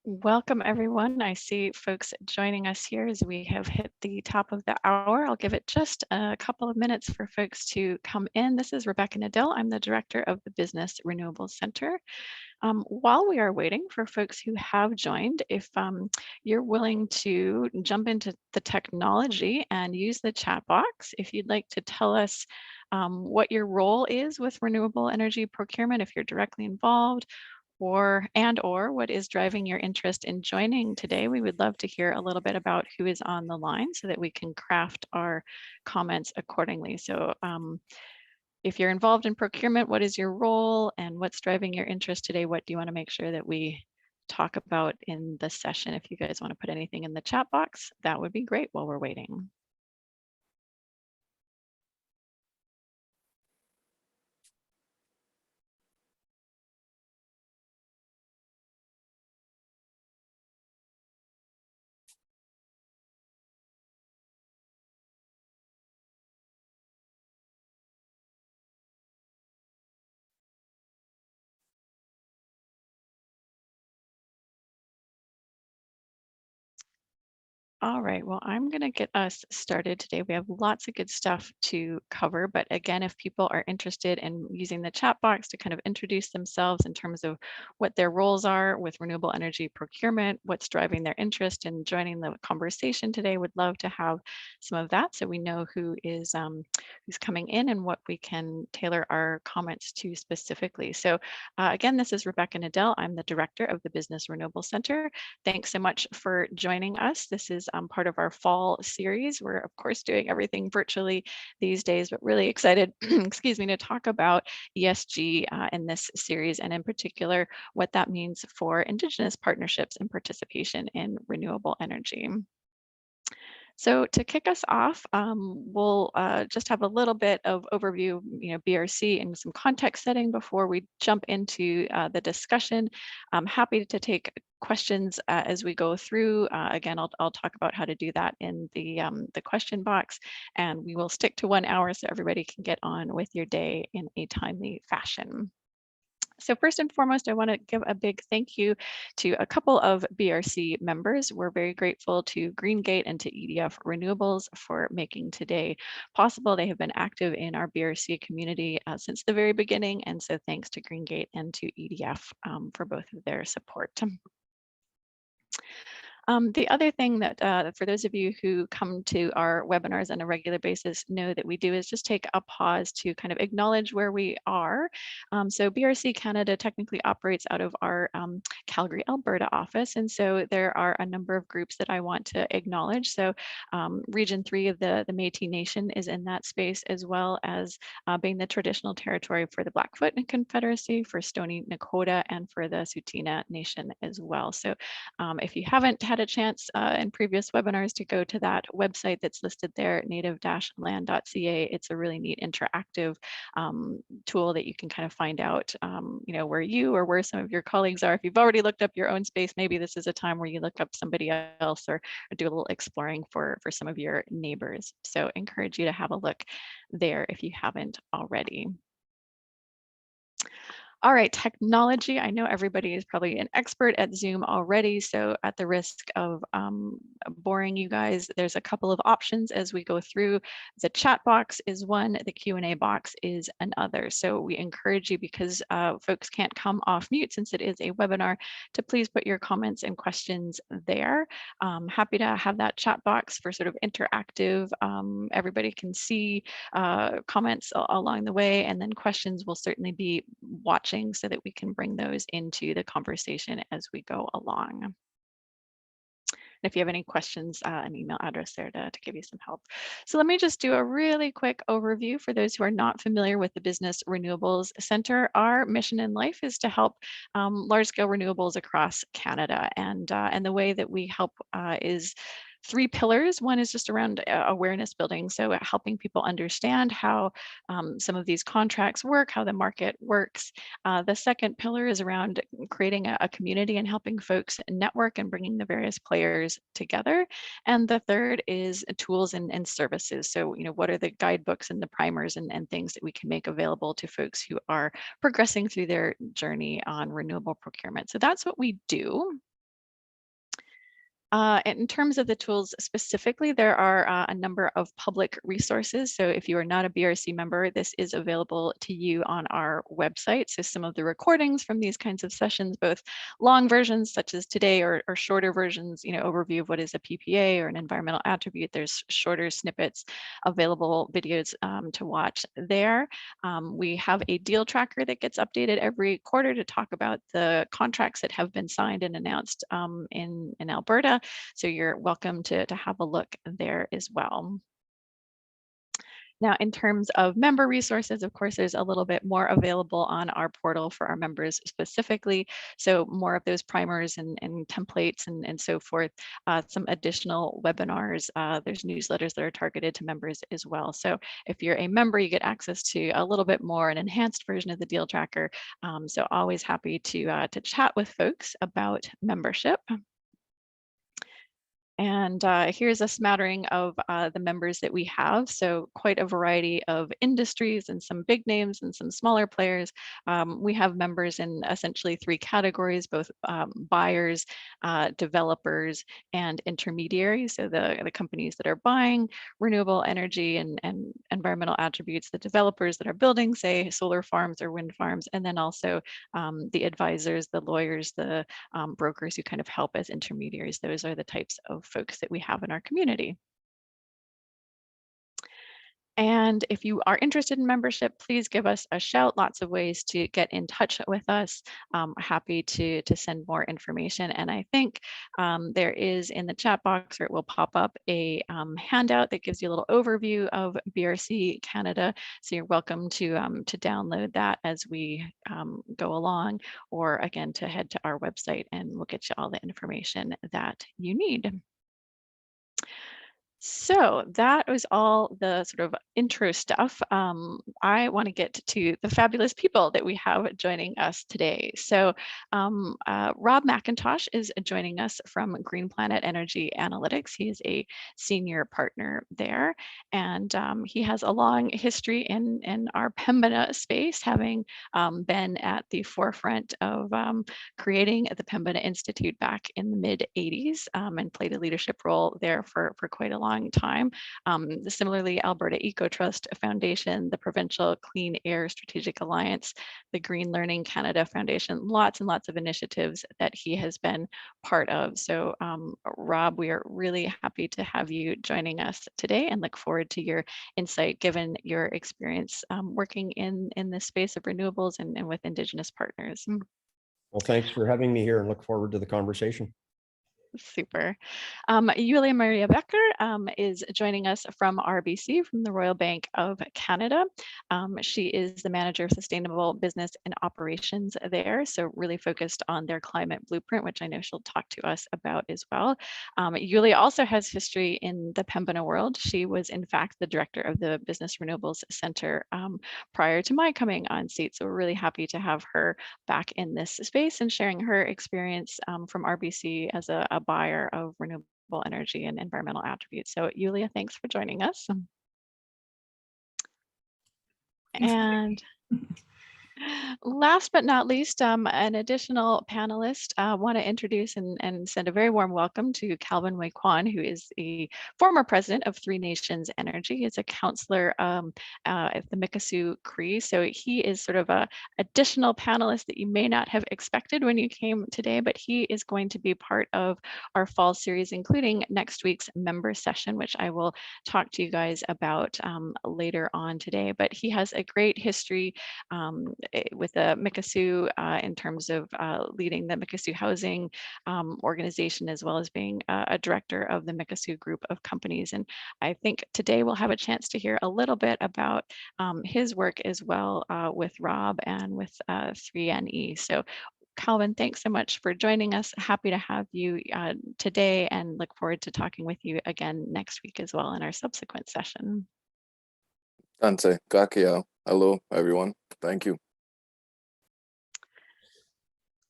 Welcome, everyone. I see folks joining us here as we have hit the top of the hour. I'll give it just a couple of minutes for folks to come in. This is Rebecca Nadell. I'm the director of the Business Renewables Center. While we are waiting for folks who have joined, if you're willing to jump into the technology and use the chat box, if you'd like to tell us what your role is with renewable energy procurement, if you're directly involved, or what is driving your interest in joining today. We would love to hear a little bit about who is on the line so that we can craft our comments accordingly. So if you're involved in procurement, what is your role and what's driving your interest today? What do you want to make sure that we talk about in the session? If you guys want to put anything in the chat box, that would be great while we're waiting. All right, well, I'm going to get us started today. We have lots of good stuff to cover, but again, if people are interested in using the chat box to kind of introduce themselves in terms of what their roles are with renewable energy procurement, what's driving their interest in joining the conversation today, would love to have some of that so we know who's coming in and what we can tailor our comments to specifically. So again, this is Rebecca Nadell. I'm the director of the Business Renewable Center. Thanks so much for joining us. This is part of our fall series. We're, of course, doing everything virtually these days, but really excited, excuse me, to talk about ESG in this series, and in particular, what that means for Indigenous partnerships and participation in renewable energy. So to kick us off, we'll just have a little bit of overview, BRC and some context setting before we jump into the discussion. I'm happy to take questions as we go through. Again, I'll talk about how to do that in the question box, and we will stick to 1 hour so everybody can get on with your day in a timely fashion. So first and foremost, I want to give a big thank you to a couple of BRC members. We're very grateful to Greengate and to EDF Renewables for making today possible. They have been active in our BRC community since the very beginning. And so thanks to Greengate and to EDF for both of their support. The other thing that for those of you who come to our webinars on a regular basis know that we do is just take a pause to kind of acknowledge where we are. So BRC Canada technically operates out of our Calgary, Alberta office. And so there are a number of groups that I want to acknowledge. So Region 3 of the Métis Nation is in that space, as well as being the traditional territory for the Blackfoot Confederacy, for Stoney Nakoda, and for the Tsuut'ina Nation as well. So if you haven't had a chance in previous webinars to go to that website that's listed there, native-land.ca, it's a really neat interactive tool that you can kind of find out, where you or where some of your colleagues are. If you've already looked up your own space, maybe this is a time where you look up somebody else or do a little exploring for some of your neighbors. So encourage you to have a look there if you haven't already. All right, technology. I know everybody is probably an expert at Zoom already, so at the risk of boring you guys, there's a couple of options as we go through. The chat box is one, the Q&A box is another. So we encourage you, because folks can't come off mute since it is a webinar, to please put your comments and questions there. Happy to have that chat box for sort of interactive. Everybody can see comments along the way, and then questions will certainly be watching so that we can bring those into the conversation as we go along. And if you have any questions, an email address there to give you some help. So let me just do a really quick overview for those who are not familiar with the Business Renewables Center. Our mission in life is to help large-scale renewables across Canada, and the way that we help is 3 pillars. One is just around awareness building, so helping people understand how some of these contracts work, how the market works. The second pillar is around creating a community and helping folks network and bringing the various players together. And the third is tools and services. So, what are the guidebooks and the primers and things that we can make available to folks who are progressing through their journey on renewable procurement. So that's what we do. In terms of the tools specifically, there are a number of public resources. So if you are not a BRC member, this is available to you on our website. So some of the recordings from these kinds of sessions, both long versions such as today or shorter versions, overview of what is a PPA or an environmental attribute. There's shorter snippets, available videos to watch there. We have a deal tracker that gets updated every quarter to talk about the contracts that have been signed and announced in Alberta. So you're welcome to have a look there as well. Now, in terms of member resources, of course, there's a little bit more available on our portal for our members specifically. So more of those primers and templates and so forth, some additional webinars. There's newsletters that are targeted to members as well. So if you're a member, you get access to a little bit more, an enhanced version of the deal tracker. So always happy to chat with folks about membership. And here's a smattering of the members that we have. So quite a variety of industries and some big names and some smaller players. We have members in essentially 3 categories, both buyers, developers, and intermediaries. So the companies that are buying renewable energy and environmental attributes, the developers that are building, say, solar farms or wind farms, and then also the advisors, the lawyers, the brokers who kind of help as intermediaries. Those are the types of folks that we have in our community. And if you are interested in membership, please give us a shout. Lots of ways to get in touch with us. Happy to send more information. And I think there is in the chat box, or it will pop up, a handout that gives you a little overview of BRC Canada. So you're welcome to download that as we go along, or again, to head to our website and we'll get you all the information that you need. So that was all the sort of intro stuff. I want to get to the fabulous people that we have joining us today. So Rob Macintosh is joining us from Greenplanet Energy Analytics. He is a senior partner there, and he has a long history in our Pembina space, having been at the forefront of creating the Pembina Institute back in the mid-'80s and played a leadership role there for quite a long time. Similarly, Alberta Eco Trust Foundation, the Provincial Clean Air Strategic Alliance, the Green Learning Canada Foundation, lots and lots of initiatives that he has been part of. So Rob, we are really happy to have you joining us today and look forward to your insight given your experience working in this space of renewables and with Indigenous partners. Well, thanks for having me here and look forward to the conversation. Super. Yulia Maria Becker is joining us from RBC, from the Royal Bank of Canada. She is the Manager of Sustainable Business and Operations there, so really focused on their climate blueprint, which I know she'll talk to us about as well. Yulia also has history in the Pembina world. She was, in fact, the director of the Business Renewables Center prior to my coming on seat, so we're really happy to have her back in this space and sharing her experience from RBC as a buyer of renewable energy and environmental attributes. So Yulia, thanks for joining us. And last but not least, an additional panelist. Want to introduce and send a very warm welcome to Calvin Waquan, who is the former president of Three Nations Energy. He's a counselor at the Mikisew Cree. So he is sort of a additional panelist that you may not have expected when you came today, but he is going to be part of our fall series, including next week's member session, which I will talk to you guys about later on today. But he has a great history with the Mikisew in terms of leading the Mikisew Housing organization, as well as being a director of the Mikisew group of companies. And I think today we'll have a chance to hear a little bit about his work as well with Rob and with 3NE. So Calvin, thanks so much for joining us. Happy to have you today and look forward to talking with you again next week as well in our subsequent session. Dante, Gakiao. Hello, everyone. Thank you.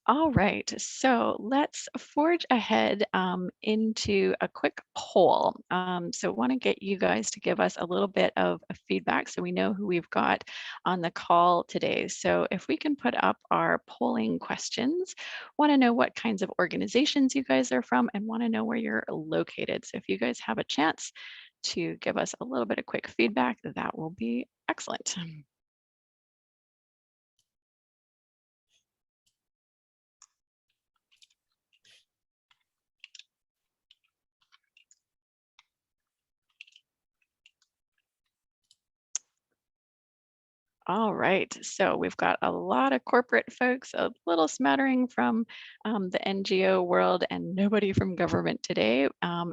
All right, so let's forge ahead into a quick poll. So want to get you guys to give us a little bit of feedback so we know who we've got on the call today. So if we can put up our polling questions, want to know what kinds of organizations you guys are from and want to know where you're located. So if you guys have a chance to give us a little bit of quick feedback, that will be excellent. All right, so we've got a lot of corporate folks, a little smattering from the NGO world, and nobody from government today,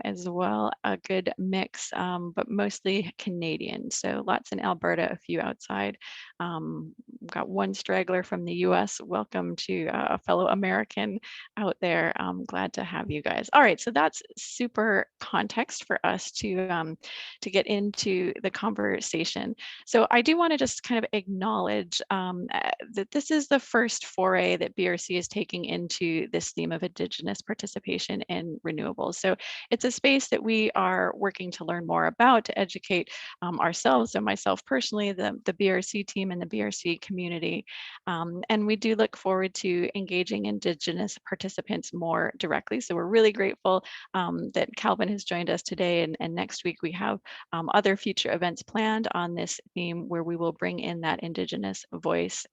as well. A good mix, but mostly Canadian. So lots in Alberta, a few outside. We've got one straggler from the US. Welcome to a fellow American out there. I'm glad to have you guys. All right, so that's super context for us to get into the conversation. So I do want to just kind of acknowledge that this is the first foray that BRC is taking into this theme of Indigenous participation in renewables. So it's a space that we are working to learn more about, to educate ourselves and myself personally, the BRC team and the BRC community. And we do look forward to engaging Indigenous participants more directly. So we're really grateful that Calvin has joined us today, and next week we have other future events planned on this theme where we will bring in that Indigenous voice,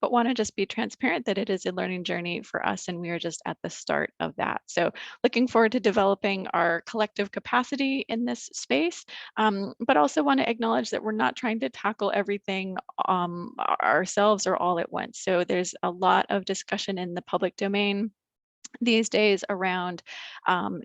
but want to just be transparent that it is a learning journey for us and we are just at the start of that. So looking forward to developing our collective capacity in this space, but also want to acknowledge that we're not trying to tackle everything ourselves or all at once. So there's a lot of discussion in the public domain these days around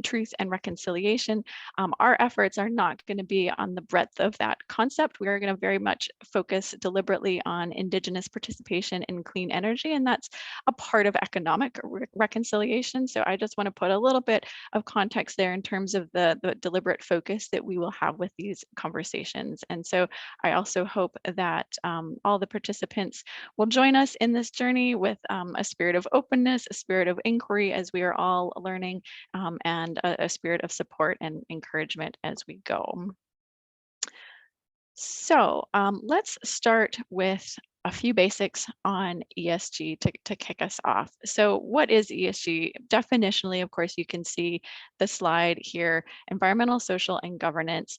truth and reconciliation. Our efforts are not going to be on the breadth of that concept. We are going to very much focus deliberately on Indigenous participation in clean energy, and that's a part of economic reconciliation. So I just want to put a little bit of context there in terms of the deliberate focus that we will have with these conversations. And so I also hope that all the participants will join us in this journey with a spirit of openness, a spirit of inquiry as we are all learning, and a spirit of support and encouragement as we go. So let's start with a few basics on ESG to kick us off. So what is ESG? Definitionally, of course, you can see the slide here, environmental, social, and governance.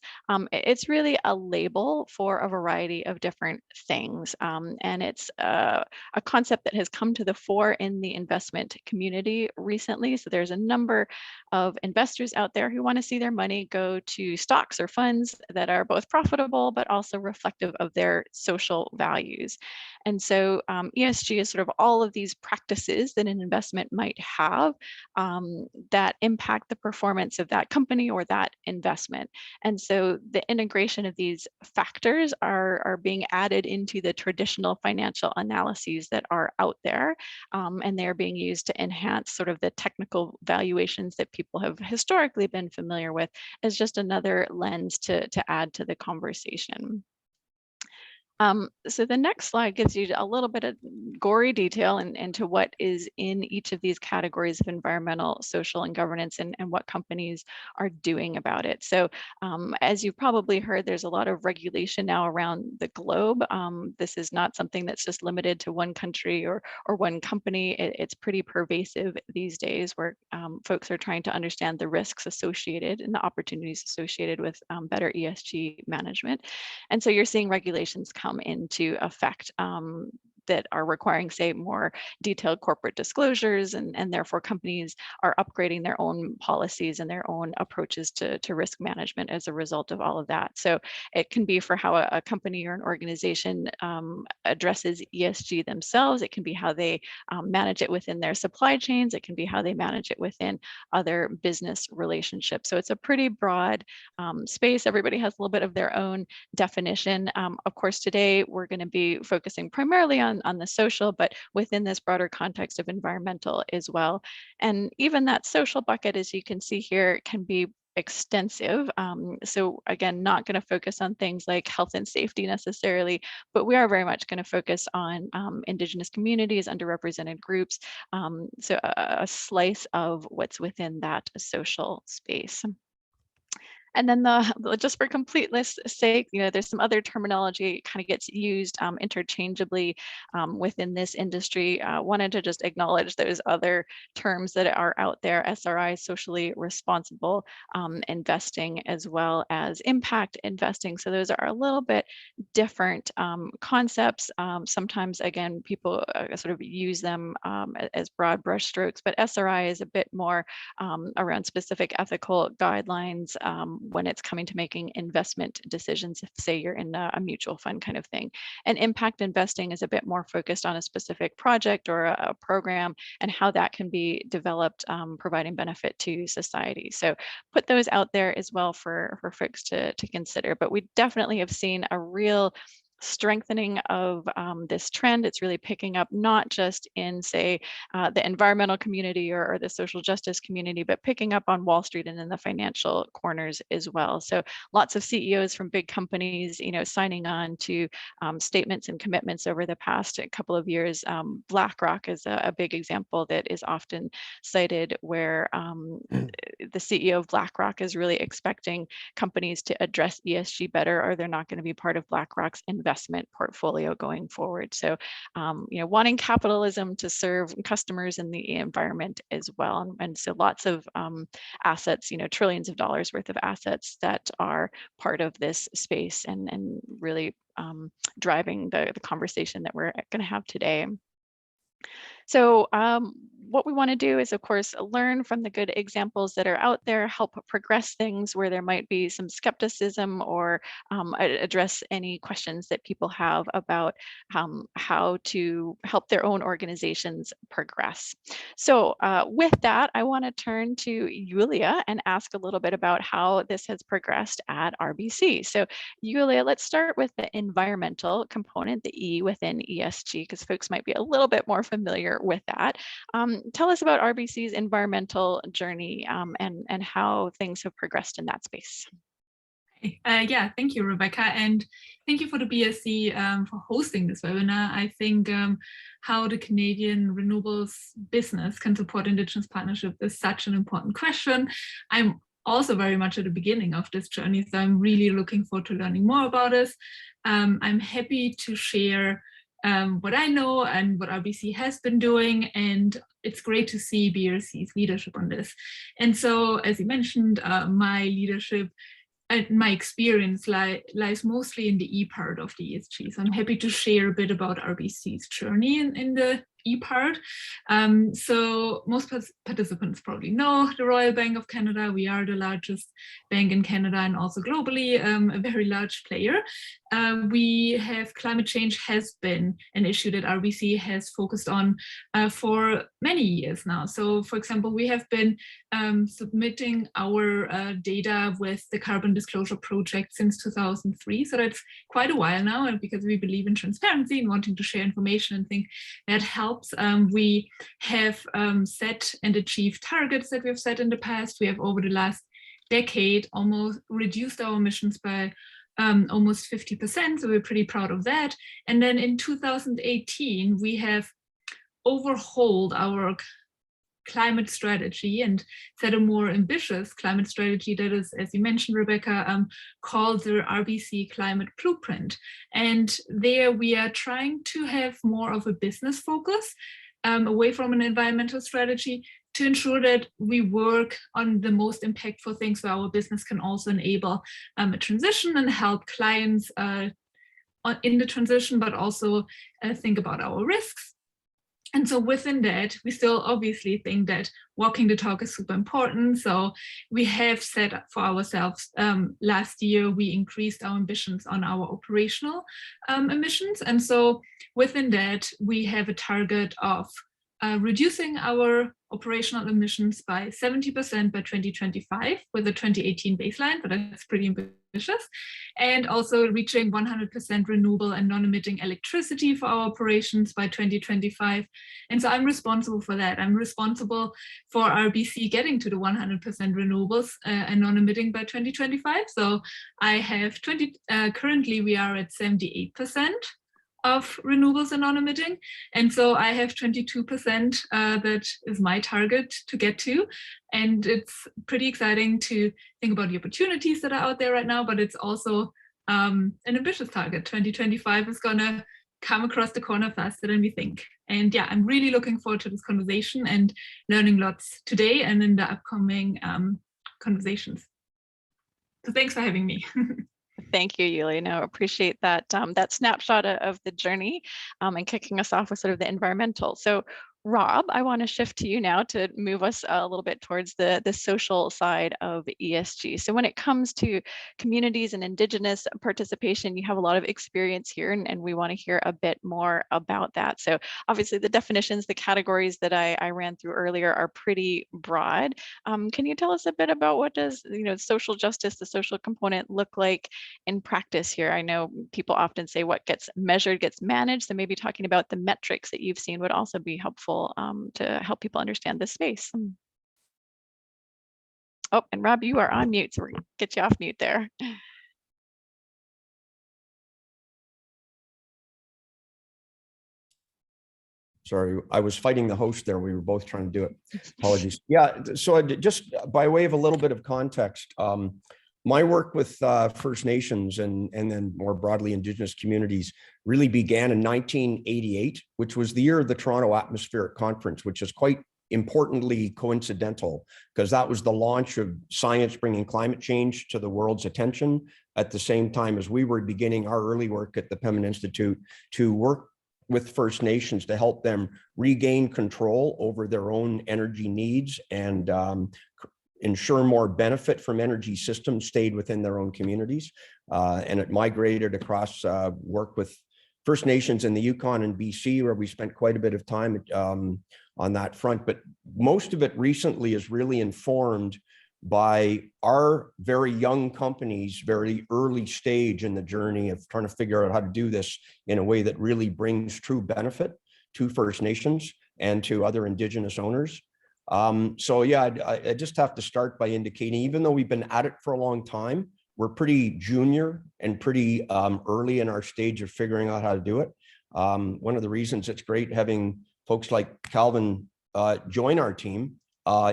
It's really a label for a variety of different things. And it's a concept that has come to the fore in the investment community recently. So there's a number of investors out there who want to see their money go to stocks or funds that are both profitable, but also reflective of their social values. And so ESG is sort of all of these practices that an investment might have that impact the performance of that company or that investment. And so the integration of these factors are being added into the traditional financial analyses that are out there. And they're being used to enhance sort of the technical valuations that people have historically been familiar with as just another lens to add to the conversation. So the next slide gives you a little bit of gory detail into what is in each of these categories of environmental, social, and governance, and what companies are doing about it. So as you've probably heard, there's a lot of regulation now around the globe. This is not something that's just limited to one country or one company. It's pretty pervasive these days, where folks are trying to understand the risks associated and the opportunities associated with better ESG management. And so you're seeing regulations come into effect that are requiring, say, more detailed corporate disclosures, and therefore companies are upgrading their own policies and their own approaches to risk management as a result of all of that. So it can be for how a company or an organization addresses ESG themselves. It can be how they manage it within their supply chains. It can be how they manage it within other business relationships. So it's a pretty broad space. Everybody has a little bit of their own definition. Of course, today we're going to be focusing primarily on the social, but within this broader context of environmental as well. And even that social bucket, as you can see here, can be extensive. So again, not going to focus on things like health and safety necessarily, but we are very much going to focus on Indigenous communities, underrepresented groups, so a slice of what's within that social space. And then just for completeness sake, there's some other terminology kind of gets used interchangeably within this industry. Wanted to just acknowledge those other terms that are out there: SRI, socially responsible investing, as well as impact investing. So those are a little bit different concepts. Sometimes, again, people sort of use them as broad brush strokes, but SRI is a bit more around specific ethical guidelines when it's coming to making investment decisions, if say you're in a mutual fund kind of thing. And impact investing is a bit more focused on a specific project or a program and how that can be developed, providing benefit to society. So put those out there as well for folks to consider. But we definitely have seen a real strengthening of this trend. It's really picking up not just in, say, the environmental community or the social justice community, but picking up on Wall Street and in the financial corners as well. So lots of CEOs from big companies, signing on to statements and commitments over the past couple of years. BlackRock is a big example that is often cited, where the CEO of BlackRock is really expecting companies to address ESG better, or they're not going to be part of BlackRock's investment portfolio going forward. So, wanting capitalism to serve customers in the environment as well. And so lots of assets, trillions of dollars worth of assets that are part of this space and really driving the conversation that we're going to have today. So what we want to do is, of course, learn from the good examples that are out there, help progress things where there might be some skepticism, or address any questions that people have about how to help their own organizations progress. So with that, I want to turn to Yulia and ask a little bit about how this has progressed at RBC. So Yulia, let's start with the environmental component, the E within ESG, because folks might be a little bit more familiar with that. Tell us about RBC's environmental journey and how things have progressed in that space. Yeah, thank you, Rebecca, and thank you for the BSC for hosting this webinar. I think how the Canadian renewables business can support Indigenous partnership is such an important question. I'm also very much at the beginning of this journey, so I'm really looking forward to learning more about this. I'm happy to share what I know and what RBC has been doing, and it's great to see BRC's leadership on this. And so, as you mentioned, my leadership and my experience lies mostly in the E part of the ESG. So I'm happy to share a bit about RBC's journey in the E part. So most participants probably know the Royal Bank of Canada. We are the largest bank in Canada and also globally a very large player. We have climate change has been an issue that RBC has focused on for many years now. So for example, we have been submitting our data with the Carbon Disclosure Project since 2003. So that's quite a while now, and because we believe in transparency and wanting to share information and think that helps. We have set and achieved targets that we've set in the past. We have over the last decade almost reduced our emissions by almost 50%, so we're pretty proud of that. And then in 2018, we have overhauled our climate strategy and set a more ambitious climate strategy that is, as you mentioned, Rebecca, called the RBC Climate Blueprint. And there we are trying to have more of a business focus away from an environmental strategy to ensure that we work on the most impactful things so our business can also enable a transition and help clients in the transition, but also think about our risks. And so within that, we still obviously think that walking the talk is super important. So we have set for ourselves, last year, we increased our ambitions on our operational emissions. And so within that, we have a target of reducing our operational emissions by 70% by 2025 with a 2018 baseline, but that's pretty ambitious. And also reaching 100% renewable and non-emitting electricity for our operations by 2025. And so I'm responsible for that. I'm responsible for RBC getting to the 100% renewables and non-emitting by 2025. So I have currently we are at 78% of renewables and non-emitting. And so I have 22% that is my target to get to. And it's pretty exciting to think about the opportunities that are out there right now, but it's also an ambitious target. 2025 is gonna come across the corner faster than we think. And yeah, I'm really looking forward to this conversation and learning lots today and in the upcoming conversations. So thanks for having me. Thank you, Yuli. No, appreciate that that snapshot of the journey and kicking us off with sort of the environmental. So Rob, I want to shift to you now to move us a little bit towards the social side of ESG. So when it comes to communities and Indigenous participation, you have a lot of experience here, and we want to hear a bit more about that. So obviously the definitions, the categories that I ran through earlier are pretty broad. Can you tell us a bit about what does social justice, the social component, look like in practice here? I know people often say what gets measured gets managed, so maybe talking about the metrics that you've seen would also be helpful to help people understand this space. Oh, and Rob, you are on mute, so we're gonna get you off mute there. Sorry, I was fighting the host there. We were both trying to do it. Apologies. Yeah, so just by way of a little bit of context, my work with First Nations and then more broadly Indigenous communities really began in 1988, which was the year of the Toronto Atmospheric Conference, which is quite importantly coincidental because that was the launch of science bringing climate change to the world's attention at the same time as we were beginning our early work at the Pembina Institute to work with First Nations to help them regain control over their own energy needs and ensure more benefit from energy systems stayed within their own communities. And it migrated across work with First Nations in the Yukon and BC, where we spent quite a bit of time on that front. But most of it recently is really informed by our very young companies, very early stage in the journey of trying to figure out how to do this in a way that really brings true benefit to First Nations and to other Indigenous owners. So yeah, I just have to start by indicating, even though we've been at it for a long time, we're pretty junior and pretty early in our stage of figuring out how to do it. One of the reasons it's great having folks like Calvin join our team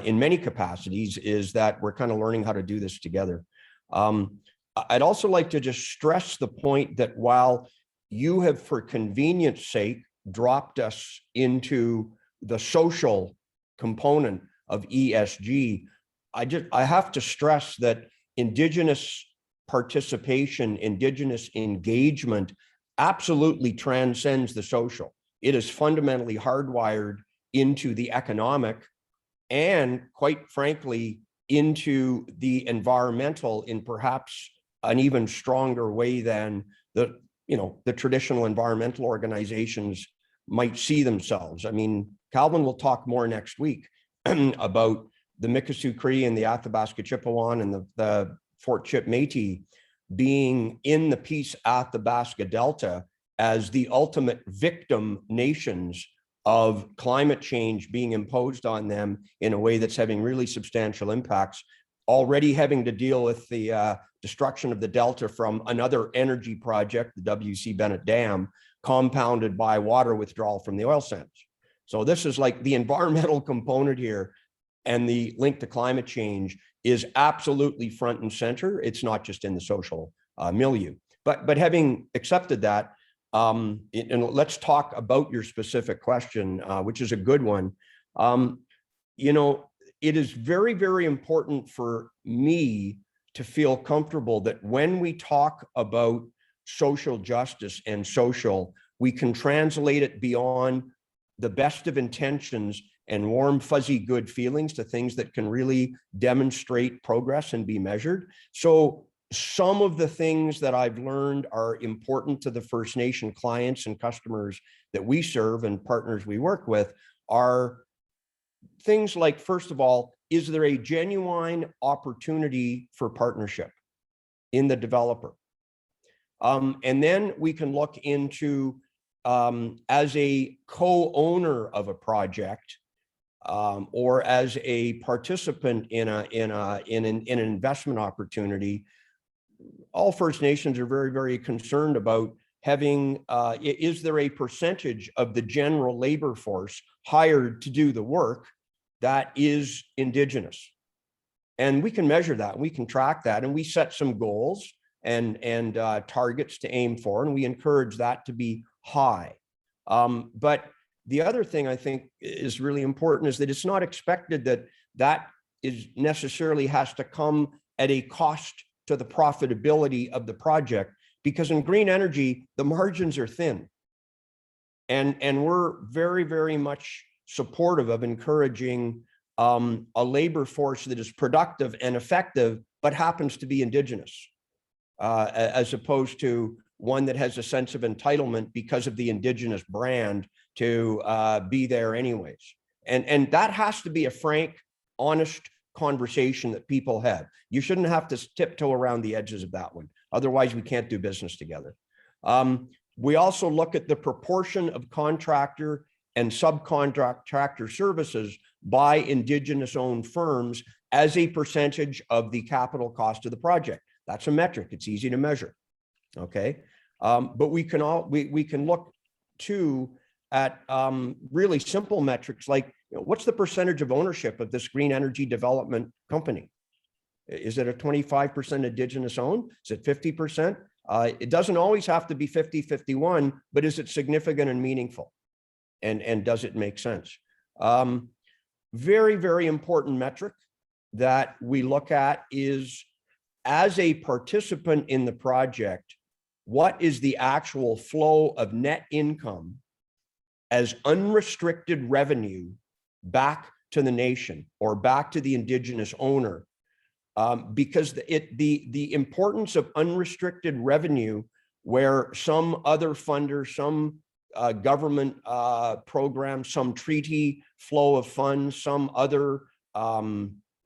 in many capacities is that we're kind of learning how to do this together. I'd also like to just stress the point that while you have, for convenience sake, dropped us into the social component of ESG, I have to stress that Indigenous participation, Indigenous engagement absolutely transcends the social. It is fundamentally hardwired into the economic and, quite frankly, into the environmental in perhaps an even stronger way than the traditional environmental organizations might see themselves. I mean, Calvin will talk more next week about the Mikisew Cree and the Athabasca Chipewyan and the Fort Chip Métis being in the Peace Athabasca Delta as the ultimate victim nations of climate change being imposed on them in a way that's having really substantial impacts, already having to deal with the destruction of the Delta from another energy project, the W.C. Bennett Dam, compounded by water withdrawal from the oil sands. So this is like the environmental component here, and the link to climate change is absolutely front and center. It's not just in the social milieu. But having accepted that, and let's talk about your specific question, which is a good one. It is very, very important for me to feel comfortable that when we talk about social justice and social, we can translate it beyond the best of intentions and warm, fuzzy, good feelings to things that can really demonstrate progress and be measured. So some of the things that I've learned are important to the First Nation clients and customers that we serve and partners we work with are things like, first of all, is there a genuine opportunity for partnership in the developer? And then we can look into, as a co-owner of a project, or as a participant in an investment opportunity, all First Nations are very, very concerned about having, is there a percentage of the general labor force hired to do the work that is Indigenous? And we can measure that, we can track that, and we set some goals and targets to aim for, and we encourage that to be high. But the other thing I think is really important is that it's not expected that that is necessarily has to come at a cost to the profitability of the project, because in green energy, the margins are thin. And we're very, very much supportive of encouraging a labor force that is productive and effective, but happens to be Indigenous, as opposed to one that has a sense of entitlement because of the Indigenous brand to be there anyways. And that has to be a frank, honest conversation that people have. You shouldn't have to tiptoe around the edges of that one. Otherwise, we can't do business together. We also look at the proportion of contractor and subcontractor services by Indigenous-owned firms as a percentage of the capital cost of the project. That's a metric. It's easy to measure. Okay, but we can look too at really simple metrics like, you know, what's the percentage of ownership of this green energy development company? Is it a 25% Indigenous owned? Is it 50%? It doesn't always have to be 50-51, but is it significant and meaningful? And does it make sense? Very, very important metric that we look at is, as a participant in the project, what is the actual flow of net income as unrestricted revenue back to the nation or back to the Indigenous owner? Because the importance of unrestricted revenue, where some other funder, some government program, some treaty flow of funds, some other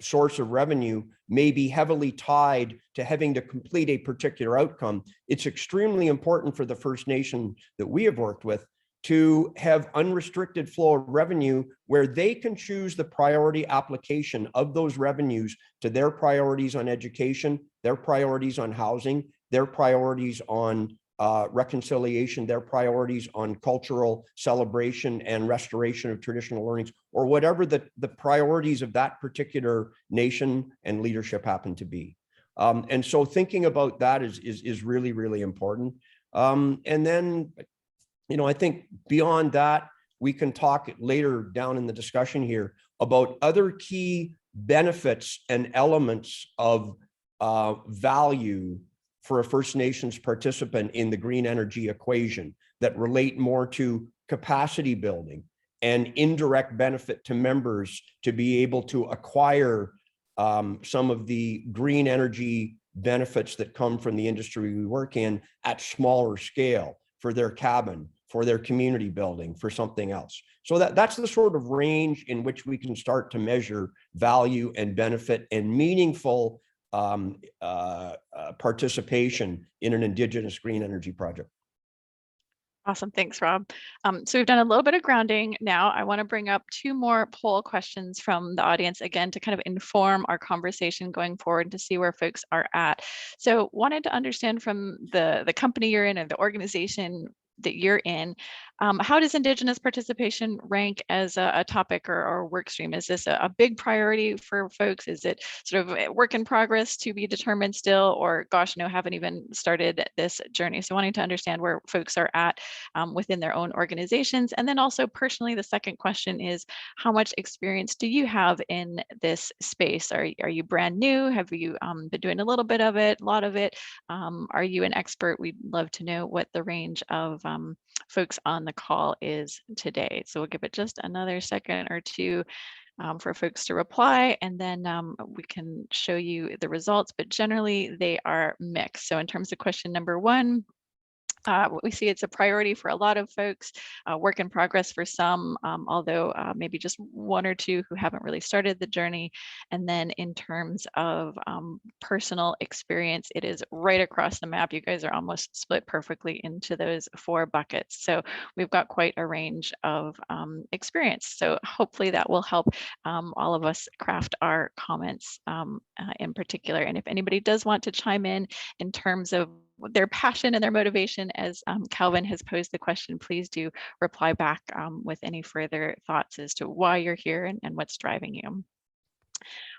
source of revenue may be heavily tied to having to complete a particular outcome. It's extremely important for the First Nation that we have worked with to have unrestricted flow of revenue where they can choose the priority application of those revenues to their priorities on education, their priorities on housing, their priorities on reconciliation, their priorities on cultural celebration and restoration of traditional learnings, or whatever the priorities of that particular nation and leadership happen to be. And so thinking about that is really, really important. And then, you know, I think beyond that, we can talk later down in the discussion here about other key benefits and elements of value for a First Nations participant in the green energy equation that relate more to capacity building and indirect benefit to members to be able to acquire some of the green energy benefits that come from the industry we work in at smaller scale for their cabin, for their community building, for something else. So that's the sort of range in which we can start to measure value and benefit and meaningful participation in an Indigenous green energy project. Awesome. Thanks, Rob. So we've done a little bit of grounding. Now I want to bring up two more poll questions from the audience, again, to kind of inform our conversation going forward to see where folks are at. So wanted to understand from the company you're in and the organization that you're in, how does Indigenous participation rank as a topic or work stream? Is this a big priority for folks? Is it sort of a work in progress to be determined still, or gosh, no, haven't even started this journey? So wanting to understand where folks are at within their own organizations. And then also personally, the second question is, how much experience do you have in this space? Are you brand new? Have you been doing a little bit of it, a lot of it? Are you an expert? We'd love to know what the range of folks on the call is today. So we'll give it just another second or two for folks to reply, and then we can show you the results, but generally they are mixed. So in terms of question number one, We see it's a priority for a lot of folks, work in progress for some, although maybe just one or two who haven't really started the journey. And then in terms of personal experience, it is right across the map. You guys are almost split perfectly into those 4 buckets. So we've got quite a range of experience. So hopefully that will help all of us craft our comments in particular. And if anybody does want to chime in terms of their passion and their motivation, as Calvin has posed the question, please do reply back with any further thoughts as to why you're here and what's driving you.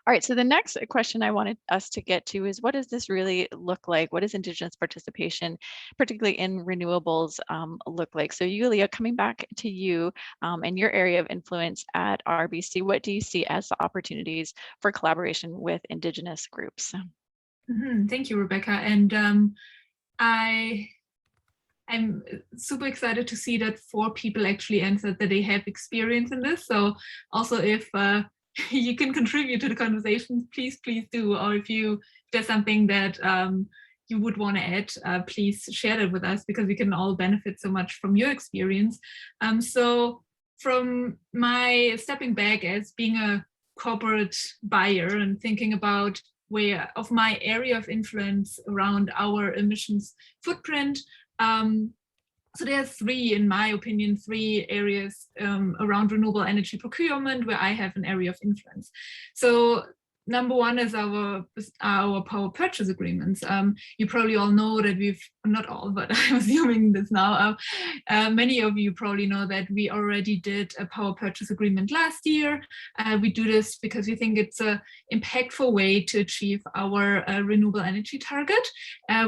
All right, so the next question I wanted us to get to is, what does this really look like? What does Indigenous participation, particularly in renewables, look like? So Yulia, coming back to you and your area of influence at RBC, what do you see as the opportunities for collaboration with Indigenous groups? Thank you, Rebecca. And I'm super excited to see that 4 people actually answered that they have experience in this. So also if you can contribute to the conversation, please do. Or if there's something that you would want to add, please share that with us, because we can all benefit so much from your experience. So from my stepping back as being a corporate buyer and thinking about where of my area of influence around our emissions footprint. So there are 3, in my opinion, 3 areas around renewable energy procurement where I have an area of influence. So number 1 is our power purchase agreements. You probably all know that not all, but I'm assuming this now. Many of you probably know that we already did a power purchase agreement last year. We do this because we think it's an impactful way to achieve our renewable energy target.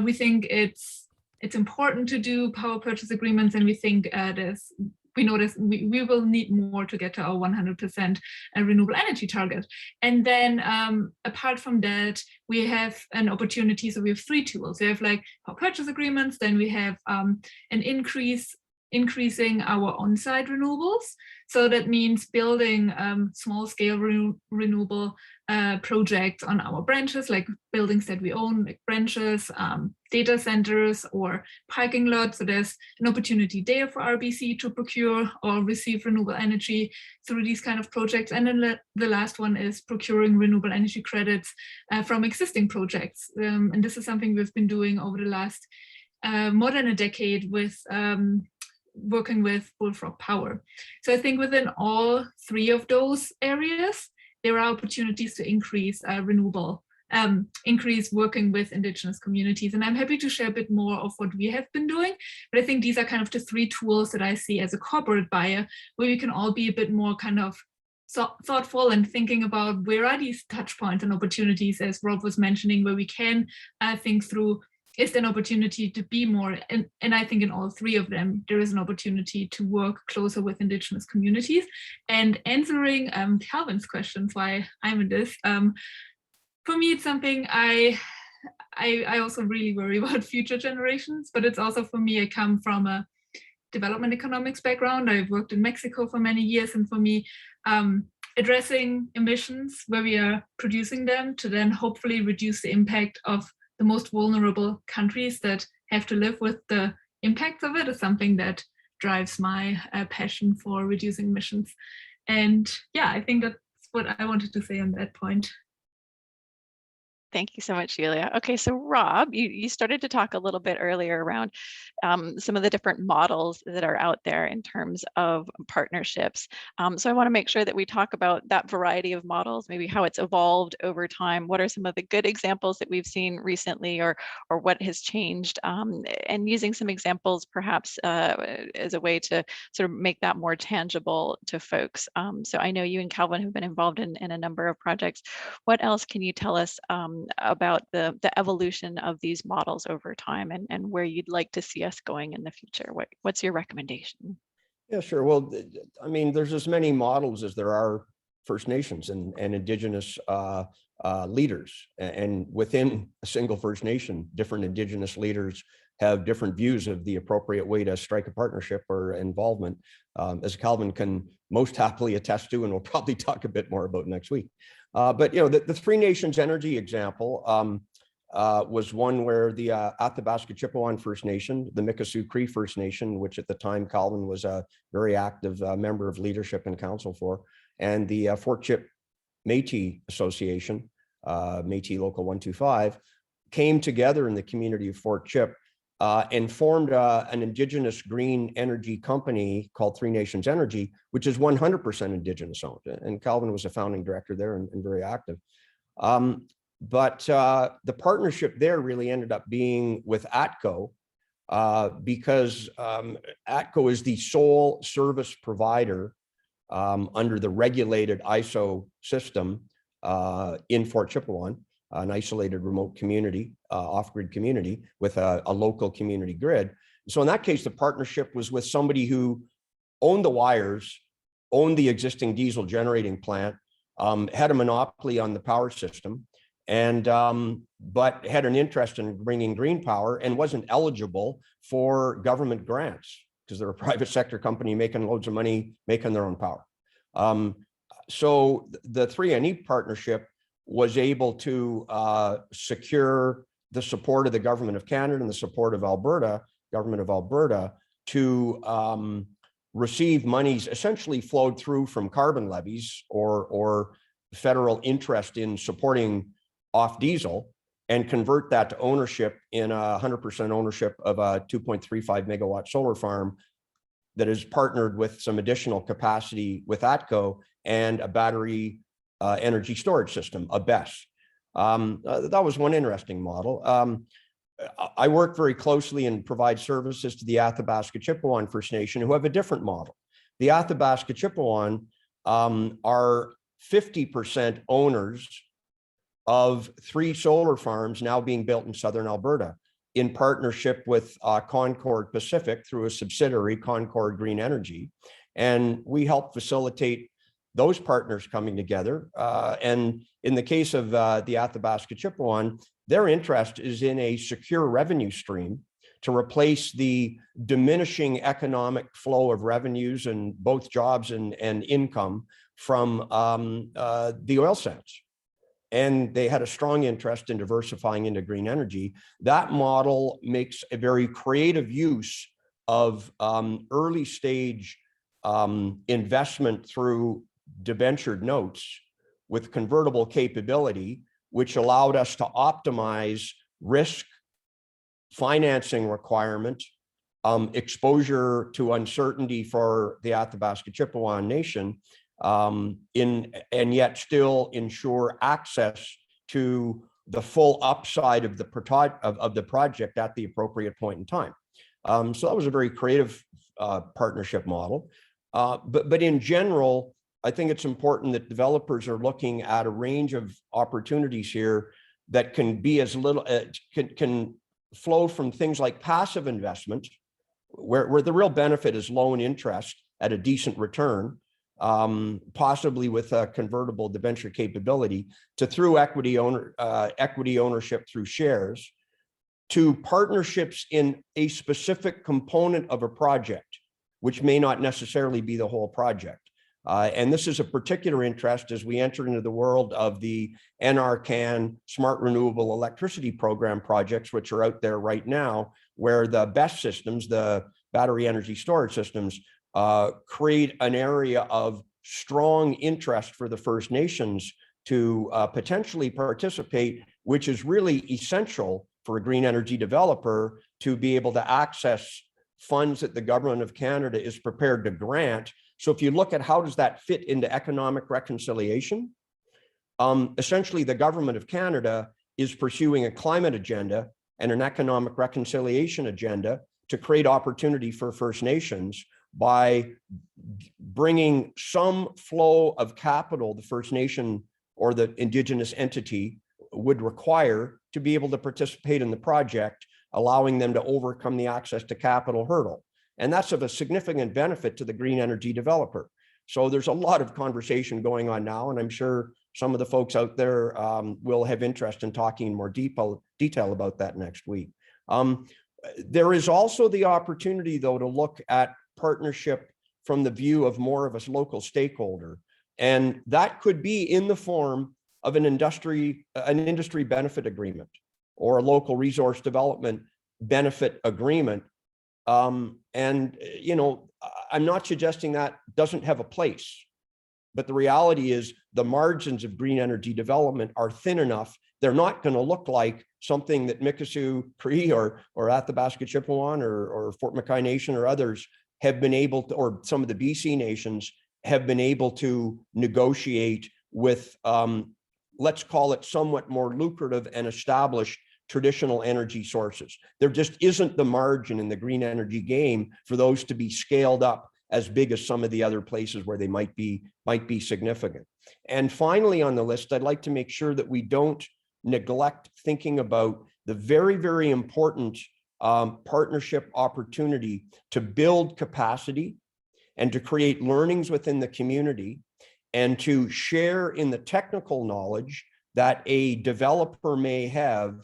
We think it's important to do power purchase agreements, and we think we notice we will need more to get to our 100% renewable energy target. And then apart from that, we have an opportunity. So we have 3 tools. We have like power purchase agreements, then we have an increasing our on-site renewables. So that means building small-scale renewable projects on our branches, like buildings that we own, like branches, data centers, or parking lots. So there's an opportunity there for RBC to procure or receive renewable energy through these kind of projects. And then the last one is procuring renewable energy credits from existing projects. And this is something we've been doing over the last more than a decade with working with Bullfrog Power. So I think within all 3 of those areas, there are opportunities to increase increase working with Indigenous communities. And I'm happy to share a bit more of what we have been doing. But I think these are kind of the 3 tools that I see as a corporate buyer, where we can all be a bit more kind of thoughtful and thinking about where are these touch points and opportunities, as Rob was mentioning, where we can think through, is there an opportunity to be more, and I think in all 3 of them, there is an opportunity to work closer with Indigenous communities. And answering Calvin's questions, why I'm in this, for me, it's something I also really worry about future generations, but it's also, for me, I come from a development economics background. I've worked in Mexico for many years, and for me, addressing emissions where we are producing them to then hopefully reduce the impact of the most vulnerable countries that have to live with the impacts of it is something that drives my passion for reducing emissions. And yeah, I think that's what I wanted to say on that point. Thank you so much, Julia. Okay, so Rob, you started to talk a little bit earlier around some of the different models that are out there in terms of partnerships. So I want to make sure that we talk about that variety of models, maybe how it's evolved over time. What are some of the good examples that we've seen recently, or what has changed? And using some examples perhaps as a way to sort of make that more tangible to folks. So I know you and Calvin have been involved in a number of projects. What else can you tell us about the evolution of these models over time, and where you'd like to see us going in the future? What's your recommendation? Yeah, sure. Well, I mean, there's as many models as there are First Nations and Indigenous leaders. And within a single First Nation, different Indigenous leaders have different views of the appropriate way to strike a partnership or involvement, as Calvin can most happily attest to, and we'll probably talk a bit more about next week. But you know, the Three Nations energy example, was one where the Athabasca Chippewa First Nation, the Mikisew Cree First Nation, which at the time Calvin was a very active member of leadership and council for, and the Fort Chip Métis Association, Métis Local 125, came together in the community of Fort Chip and formed an Indigenous green energy company called Three Nations Energy, which is 100% Indigenous owned. And Calvin was a founding director there and very active. But the partnership there really ended up being with ATCO because ATCO is the sole service provider under the regulated ISO system in Fort Chipewyan, an isolated remote community, off-grid community with a local community grid. So in that case, the partnership was with somebody who owned the wires, owned the existing diesel generating plant, had a monopoly on the power system, and but had an interest in bringing green power and wasn't eligible for government grants because they're a private sector company making loads of money, making their own power. So the 3NE partnership was able to secure the support of the government of Canada and the support of Alberta, government of Alberta, to receive monies essentially flowed through from carbon levies or federal interest in supporting off diesel and convert that to ownership in 100% ownership of a 2.35 megawatt solar farm that is partnered with some additional capacity with ATCO and a battery energy storage system, a BESS. That was one interesting model. I work very closely and provide services to the Athabasca Chippewa First Nation who have a different model. The Athabasca Chippewa are 50% owners of 3 solar farms now being built in southern Alberta in partnership with Concord Pacific through a subsidiary, Concord Green Energy. And we help facilitate those partners coming together. And in the case of the Athabasca Chippewa, their interest is in a secure revenue stream to replace the diminishing economic flow of revenues and both jobs and income from the oil sands. And they had a strong interest in diversifying into green energy. That model makes a very creative use of early stage investment through debentured notes with convertible capability, which allowed us to optimize risk, financing requirement, exposure to uncertainty for the Athabasca Chippewa Nation, and yet still ensure access to the full upside of the project at the appropriate point in time. So that was a very creative partnership model. But in general, I think it's important that developers are looking at a range of opportunities here that can be as little, can flow from things like passive investment, where the real benefit is low interest at a decent return, possibly with a convertible debenture capability, to through equity ownership through shares, to partnerships in a specific component of a project, which may not necessarily be the whole project. And this is a particular interest as we enter into the world of the NRCan Smart Renewable Electricity Program projects, which are out there right now, where the BESS systems, the battery energy storage systems, create an area of strong interest for the First Nations to potentially participate, which is really essential for a green energy developer to be able to access funds that the government of Canada is prepared to grant. So if you look at how does that fit into economic reconciliation, essentially the government of Canada is pursuing a climate agenda and an economic reconciliation agenda to create opportunity for First Nations by bringing some flow of capital the First Nation or the Indigenous entity would require to be able to participate in the project, allowing them to overcome the access to capital hurdle. And that's of a significant benefit to the green energy developer. So there's a lot of conversation going on now, and I'm sure some of the folks out there will have interest in talking in more detail about that next week. There is also the opportunity, though, to look at partnership from the view of more of a local stakeholder. And that could be in the form of an industry benefit agreement or a local resource development benefit agreement. And, you know, I'm not suggesting that doesn't have a place, but the reality is the margins of green energy development are thin enough. They're not going to look like something that Mikisew Cree or Athabasca Chipewyan or Fort McKay Nation or others have been able to, or some of the BC nations have been able to negotiate with, let's call it somewhat more lucrative and established traditional energy sources. There just isn't the margin in the green energy game for those to be scaled up as big as some of the other places where they might be significant. And finally on the list, I'd like to make sure that we don't neglect thinking about the very, very important partnership opportunity to build capacity and to create learnings within the community and to share in the technical knowledge that a developer may have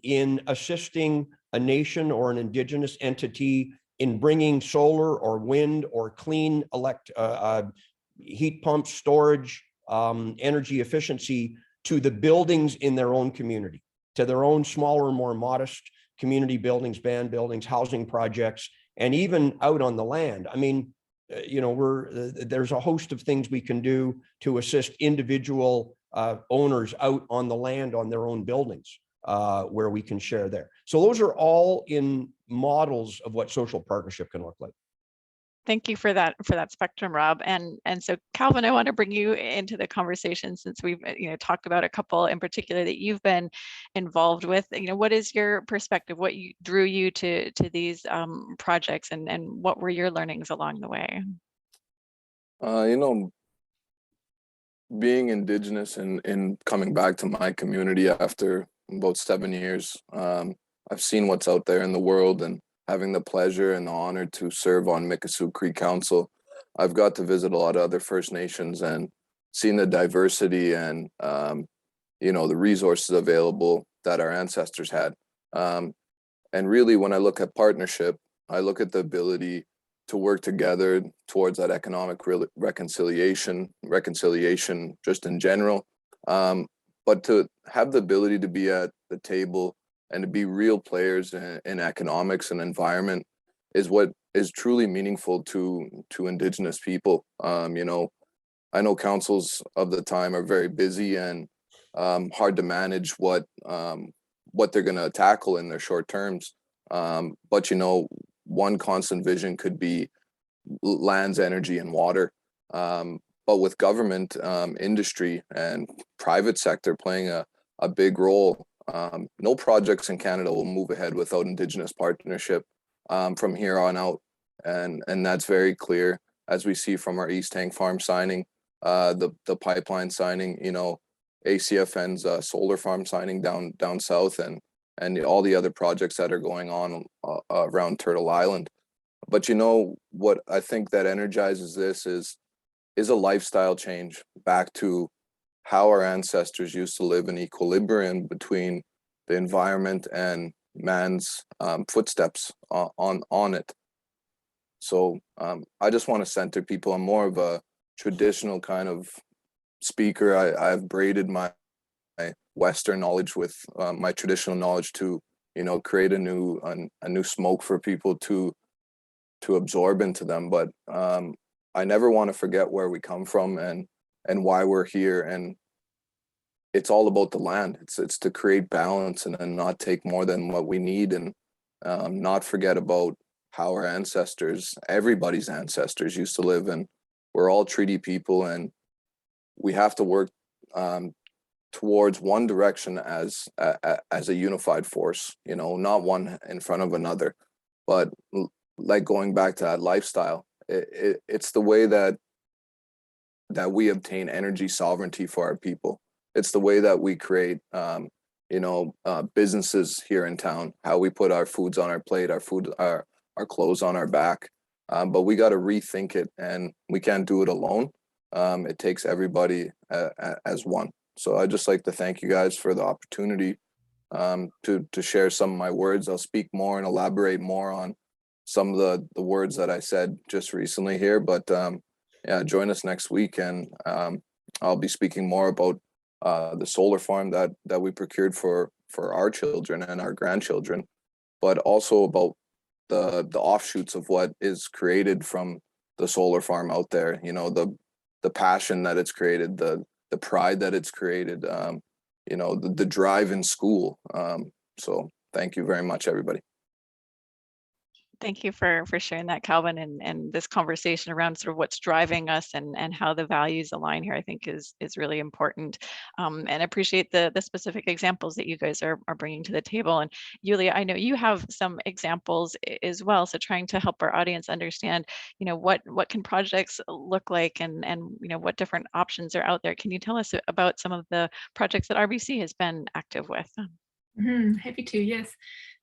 in assisting a nation or an Indigenous entity in bringing solar or wind or clean heat pump storage, energy efficiency to the buildings in their own community, to their own smaller, more modest community buildings, band buildings, housing projects, and even out on the land. I mean, you know, there's a host of things we can do to assist individual owners out on the land on their own buildings where we can share there. So those are all in models of what social partnership can look like. Thank you for that spectrum, Rob. And so Calvin, I want to bring you into the conversation since we've talked about a couple in particular that you've been involved with. What is your perspective? What drew you to these projects, and what were your learnings along the way? Being Indigenous and coming back to my community after about 7 years, I've seen what's out there in the world, and having the pleasure and the honor to serve on Mikisew Cree Council, I've got to visit a lot of other First Nations and seen the diversity and the resources available that our ancestors had. And really, when I look at partnership, I look at the ability to work together towards that economic reconciliation just in general, but to have the ability to be at the table and to be real players in economics and environment is what is truly meaningful to Indigenous people. I know councils of the time are very busy and hard to manage what they're going to tackle in their short terms. But one constant vision could be lands, energy, and water. But with government, industry, and private sector playing a big role, no projects in Canada will move ahead without Indigenous partnership from here on out. And that's very clear, as we see from our East Tank Farm signing, the pipeline signing, ACFN's solar farm signing down south, and all the other projects that are going on around Turtle Island. But what I think that energizes this is a lifestyle change back to how our ancestors used to live in equilibrium between the environment and man's footsteps on it. So I just want to center people. I'm more of a traditional kind of speaker. I've braided my Western knowledge with my traditional knowledge to create a new smoke for people to absorb into them. But I never want to forget where we come from and why we're here. And it's all about the land. It's to create balance and not take more than what we need, and not forget about how our ancestors, everybody's ancestors, used to live. And we're all treaty people, and we have to work towards one direction as a unified force, not one in front of another. But like going back to that lifestyle, it's the way that we obtain energy sovereignty for our people. It's the way that we create businesses here in town, how we put our foods on our plate, our clothes on our back. But we got to rethink it, and we can't do it alone. It takes everybody as one. So I'd just like to thank you guys for the opportunity to share some of my words. I'll speak more and elaborate more on some of the words that I said just recently here. But join us next week, and I'll be speaking more about the solar farm that we procured for our children and our grandchildren, but also about the offshoots of what is created from the solar farm out there. You know, the passion that it's created, the pride that it's created, you know, the drive in school. So thank you very much, everybody. Thank you for sharing that, Calvin, and this conversation around sort of what's driving us and how the values align here, I think is really important. And I appreciate the specific examples that you guys are bringing to the table. And Yulia, I know you have some examples as well. So trying to help our audience understand, you know, what can projects look like and you know, what different options are out there. Can you tell us about some of the projects that RBC has been active with? Happy to, yes.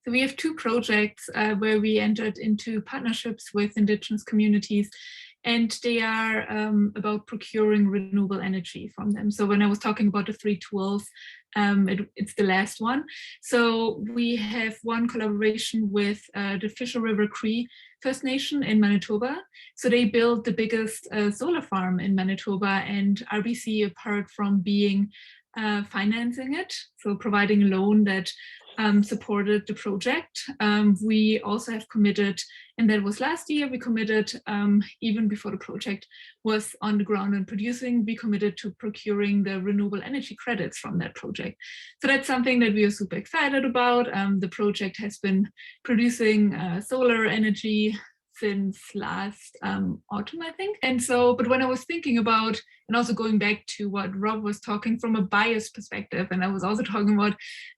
So we have two projects where we entered into partnerships with Indigenous communities, and they are about procuring renewable energy from them. So when I was talking about the 3 tools, it's the last one. So we have one collaboration with the Fisher River Cree First Nation in Manitoba. So they built the biggest solar farm in Manitoba, and RBC, apart from being financing it, so providing a loan that supported the project. We also have committed, and that was last year, we committed, even before the project was on the ground and producing, we committed to procuring the renewable energy credits from that project. So that's something that we are super excited about. The project has been producing solar energy since last autumn, I think. And so, but when I was thinking about, and also going back to what Rob was talking from a bias perspective, and I was also talking about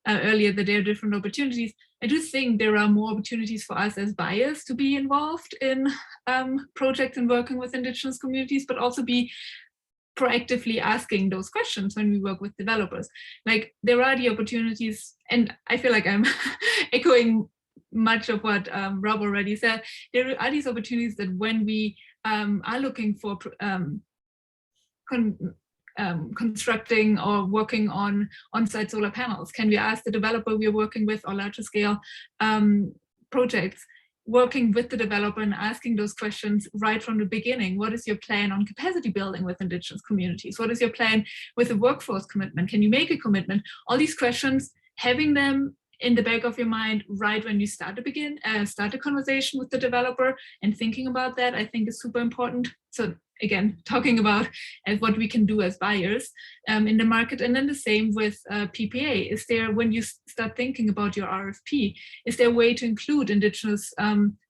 earlier that there are different opportunities, I do think there are more opportunities for us as buyers to be involved in projects and working with Indigenous communities, but also be proactively asking those questions when we work with developers. Like, there are the opportunities, and I feel like I'm echoing much of what Rob already said. There are these opportunities that when we are looking for constructing or working on on-site solar panels, can we ask the developer we are working with, or larger scale projects, working with the developer and asking those questions right from the beginning. What is your plan on capacity building with Indigenous communities? What is your plan with a workforce commitment? Can you make a commitment? All these questions, having them in the back of your mind right when you start the conversation with the developer and thinking about that, I think is super important. So again, talking about what we can do as buyers in the market. And then the same with PPA. Is there, when you start thinking about your RFP, is there a way to include Indigenous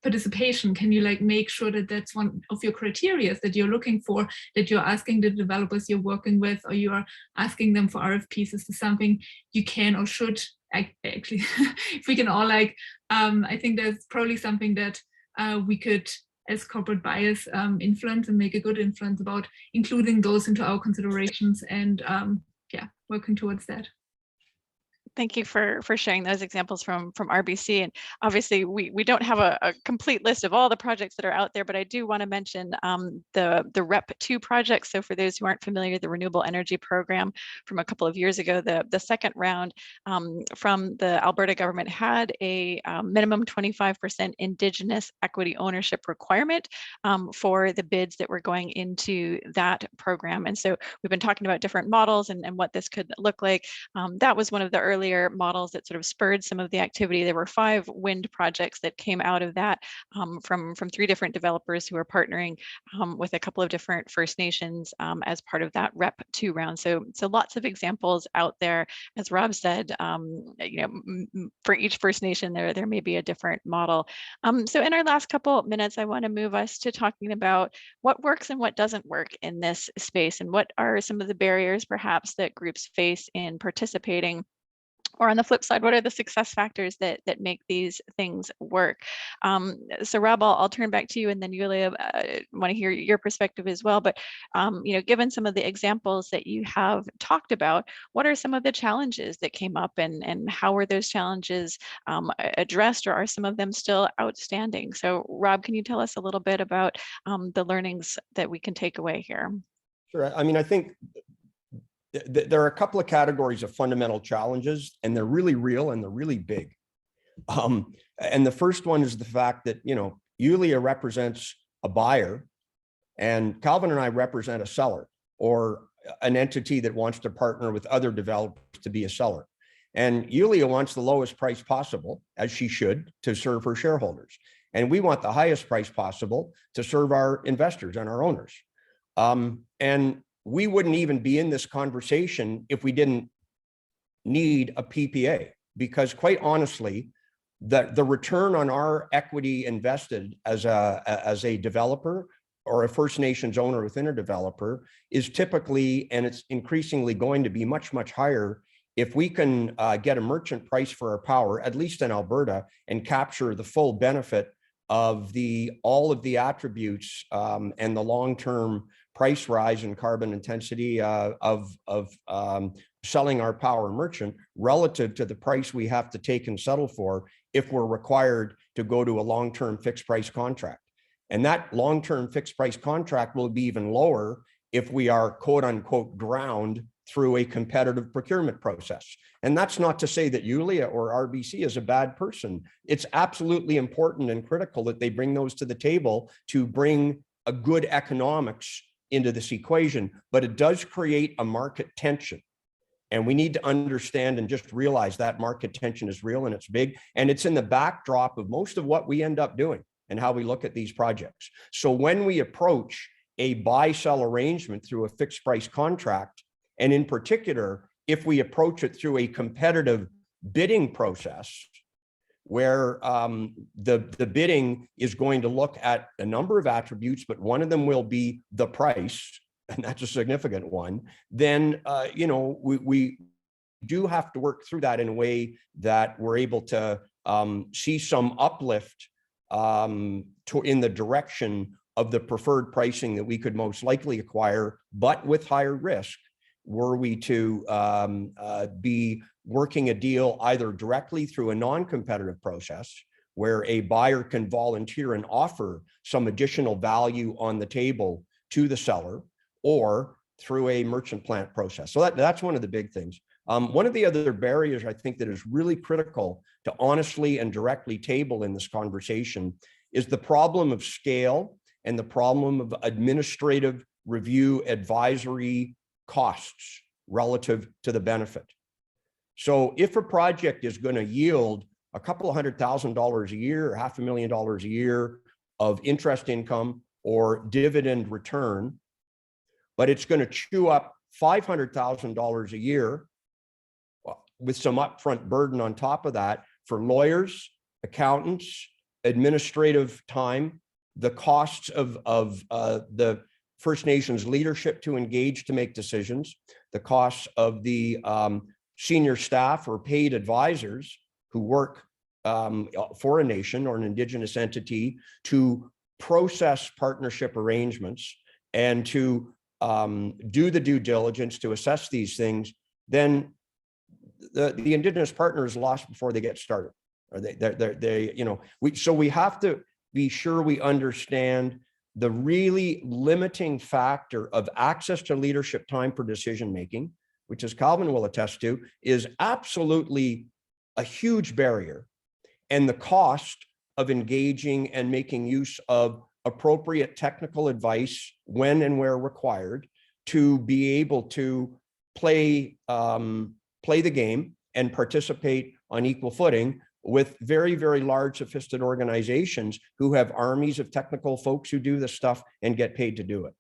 participation? Can you like make sure that that's one of your criteria that you're looking for, that you're asking the developers you're working with, or you are asking them for RFPs? Is this something you can or should actually, if we can all like, I think there's probably something that we could, as corporate buyers, influence and make a good influence about including those into our considerations and yeah, working towards that. Thank you for sharing those examples from RBC. And obviously, we don't have a complete list of all the projects that are out there, but I do want to mention the REP2 project. So for those who aren't familiar, the Renewable Energy Program from a couple of years ago, the second round from the Alberta government had a minimum 25% Indigenous equity ownership requirement for the bids that were going into that program. And so we've been talking about different models and what this could look like. That was one of the earlier models that sort of spurred some of the activity. There were 5 wind projects that came out of that from 3 different developers who are partnering with a couple of different First Nations as part of that REP2 round. So lots of examples out there. As Rob said, you know, for each First Nation, there may be a different model. So in our last couple minutes, I want to move us to talking about what works and what doesn't work in this space, and what are some of the barriers perhaps that groups face in participating. Or on the flip side, what are the success factors that make these things work? So Rob, I'll turn back to you, and then Yulia, want to hear your perspective as well. But you know, given some of the examples that you have talked about, what are some of the challenges that came up, and how were those challenges addressed, or are some of them still outstanding? So Rob, can you tell us a little bit about the learnings that we can take away here? Sure. I mean, I think there are a couple of categories of fundamental challenges, and they're really real and they're really big. And the first one is the fact that, you know, Yulia represents a buyer and Calvin and I represent a seller, or an entity that wants to partner with other developers to be a seller. And Yulia wants the lowest price possible, as she should, to serve her shareholders. And we want the highest price possible to serve our investors and our owners. And we wouldn't even be in this conversation if we didn't need a PPA, because quite honestly, the return on our equity invested as a developer or a First Nations owner within a developer is typically, and it's increasingly going to be much, much higher if we can get a merchant price for our power, at least in Alberta, and capture the full benefit of all of the attributes and the long-term price rise in carbon intensity of selling our power merchant relative to the price we have to take and settle for if we're required to go to a long-term fixed price contract. And that long-term fixed price contract will be even lower if we are quote unquote ground through a competitive procurement process. And that's not to say that Yulia or RBC is a bad person. It's absolutely important and critical that they bring those to the table to bring a good economics into this equation, but it does create a market tension. And we need to understand and just realize that market tension is real and it's big, and it's in the backdrop of most of what we end up doing and how we look at these projects. So when we approach a buy-sell arrangement through a fixed price contract, and in particular, if we approach it through a competitive bidding process, where the bidding is going to look at a number of attributes, but one of them will be the price, and that's a significant one, then we do have to work through that in a way that we're able to see some uplift in the direction of the preferred pricing that we could most likely acquire, but with higher risk, were we to be working a deal either directly through a non-competitive process where a buyer can volunteer and offer some additional value on the table to the seller, or through a merchant plant process. So that's one of the big things. One of the other barriers I think that is really critical to honestly and directly table in this conversation is the problem of scale and the problem of administrative review advisory costs relative to the benefit. So if a project is going to yield a couple of $100,000 a year or $500,000 a year of interest income or dividend return, but it's going to chew up $500,000 a year with some upfront burden on top of that for lawyers, accountants, administrative time, the costs of the First Nations leadership to engage to make decisions, the costs of the senior staff or paid advisors who work for a nation or an Indigenous entity to process partnership arrangements and to do the due diligence to assess these things, then the Indigenous partner is lost before they get started. Or so we have to be sure we understand the really limiting factor of access to leadership time for decision making, which, as Calvin will attest to, is absolutely a huge barrier, and the cost of engaging and making use of appropriate technical advice when and where required to be able to play the game and participate on equal footing with very, very large sophisticated organizations who have armies of technical folks who do this stuff and get paid to do it.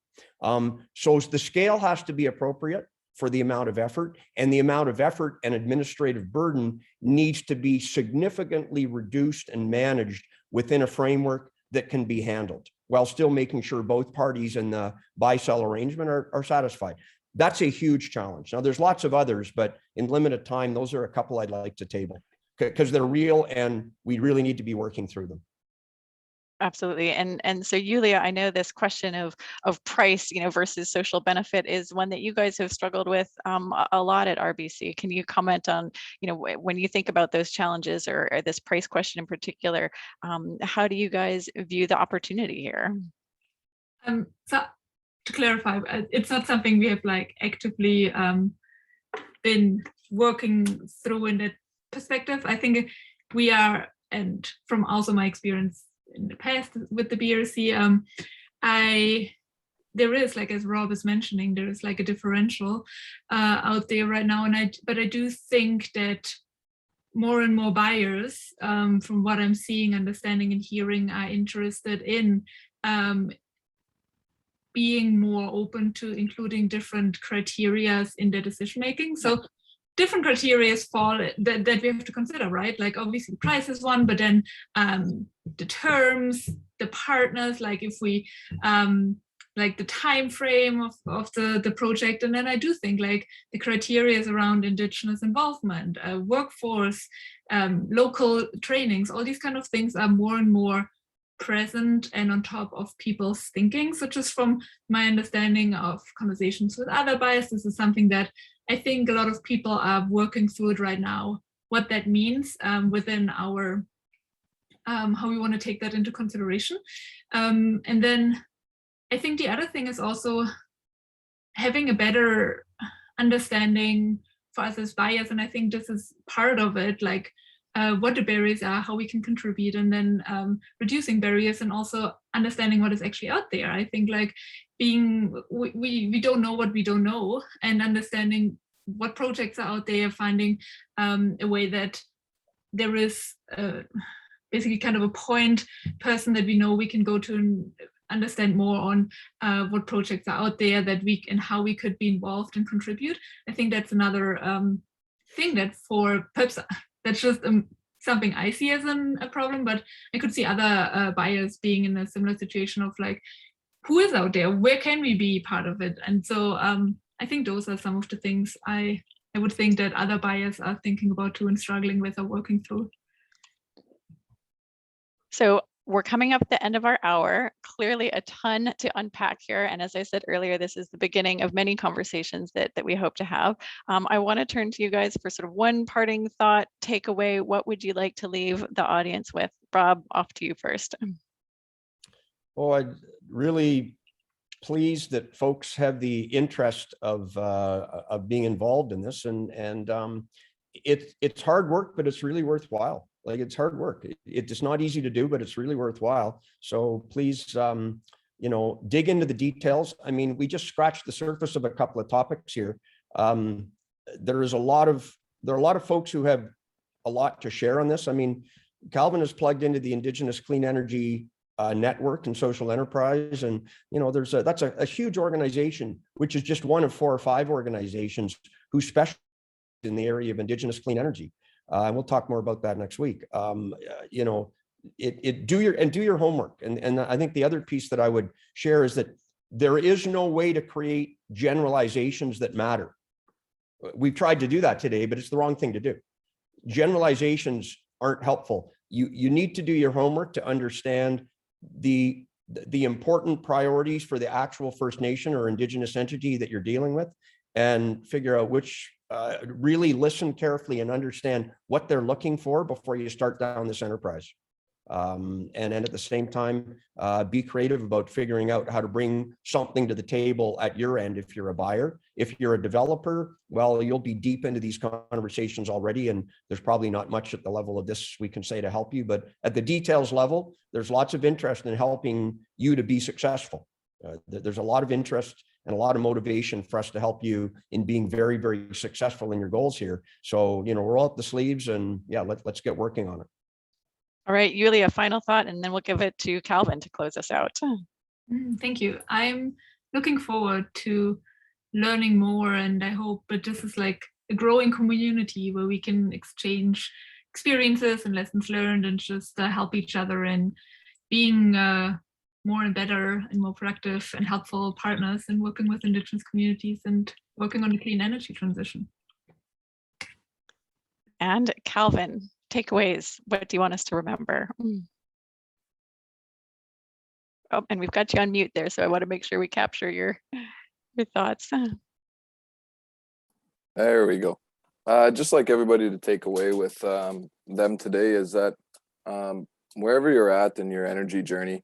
So the scale has to be appropriate for the amount of effort, and the amount of effort and administrative burden needs to be significantly reduced and managed within a framework that can be handled while still making sure both parties in the buy-sell arrangement are satisfied. That's a huge challenge. Now, there's lots of others, but in limited time, those are a couple I'd like to table because they're real and we really need to be working through them. Absolutely. And so Yulia, I know this question of price, versus social benefit is one that you guys have struggled with a lot at RBC. Can you comment on, when you think about those challenges or this price question in particular, how do you guys view the opportunity here? So to clarify, it's not something we have actively been working through in that perspective. I think we are, and from also my experience in the past with the BRC, I there is, like as Rob is mentioning, there is like a differential out there right now, but I do think that more and more buyers, from what I'm seeing, understanding, and hearing, are interested in being more open to including different criteria in their decision making. So different criteria fall that we have to consider, right? Like obviously price is one, but then the terms, the partners, like if we like the time frame of the project. And then I do think like the criteria is around Indigenous involvement, workforce, local trainings, all these kind of things are more and more present and on top of people's thinking. So just from my understanding of conversations with other buyers, this is something that I think a lot of people are working through it right now, what that means within our, how we want to take that into consideration. And then I think the other thing is also having a better understanding for us as buyers. And I think this is part of it, like what the barriers are, how we can contribute, and then reducing barriers and also understanding what is actually out there. I think like we don't know what we don't know, and understanding what projects are out there, finding a way that there is basically kind of a point person that we know we can go to and understand more on what projects are out there that we and how we could be involved and contribute. I think that's another thing that for perhaps that's just something I see as a problem, but I could see other buyers being in a similar situation of like, who is out there? Where can we be part of it? And so I think those are some of the things I would think that other buyers are thinking about too and struggling with or working through. So we're coming up at the end of our hour, clearly a ton to unpack here. And as I said earlier, this is the beginning of many conversations that we hope to have. I want to turn to you guys for sort of one parting thought, takeaway. What would you like to leave the audience with? Rob, off to you first. Oh, I'm really pleased that folks have the interest of being involved in this, and it's hard work, but it's really worthwhile. Like it's hard work. It's not easy to do, but it's really worthwhile. So please, dig into the details. I mean, we just scratched the surface of a couple of topics here. There are a lot of folks who have a lot to share on this. I mean, Calvin is plugged into the Indigenous Clean Energy network and social enterprise, and that's a huge organization, which is just one of 4 or 5 organizations who specialize in the area of Indigenous clean energy. And we'll talk more about that next week. Do your homework. And I think the other piece that I would share is that there is no way to create generalizations that matter. We've tried to do that today, but it's the wrong thing to do. Generalizations aren't helpful. You need to do your homework to understand the important priorities for the actual First Nation or Indigenous entity that you're dealing with, and figure out which, really listen carefully and understand what they're looking for before you start down this enterprise. And at the same time, be creative about figuring out how to bring something to the table at your end if you're a buyer. If you're a developer, well, you'll be deep into these conversations already, and there's probably not much at the level of this we can say to help you, but at the details level, there's lots of interest in helping you to be successful. There's a lot of interest and a lot of motivation for us to help you in being very, very successful in your goals here. So, we're all up the sleeves, and yeah, let's get working on it. All right, Yuli, a final thought, and then we'll give it to Calvin to close us out. Thank you. I'm looking forward to learning more, and I hope that this is like a growing community where we can exchange experiences and lessons learned and just help each other in being more and better and more productive and helpful partners in working with Indigenous communities and working on the clean energy transition. And Calvin, takeaways. What do you want us to remember? Oh, and we've got you on mute there, so I want to make sure we capture your thoughts. There we go. Just like everybody to take away with them today is that wherever you're at in your energy journey,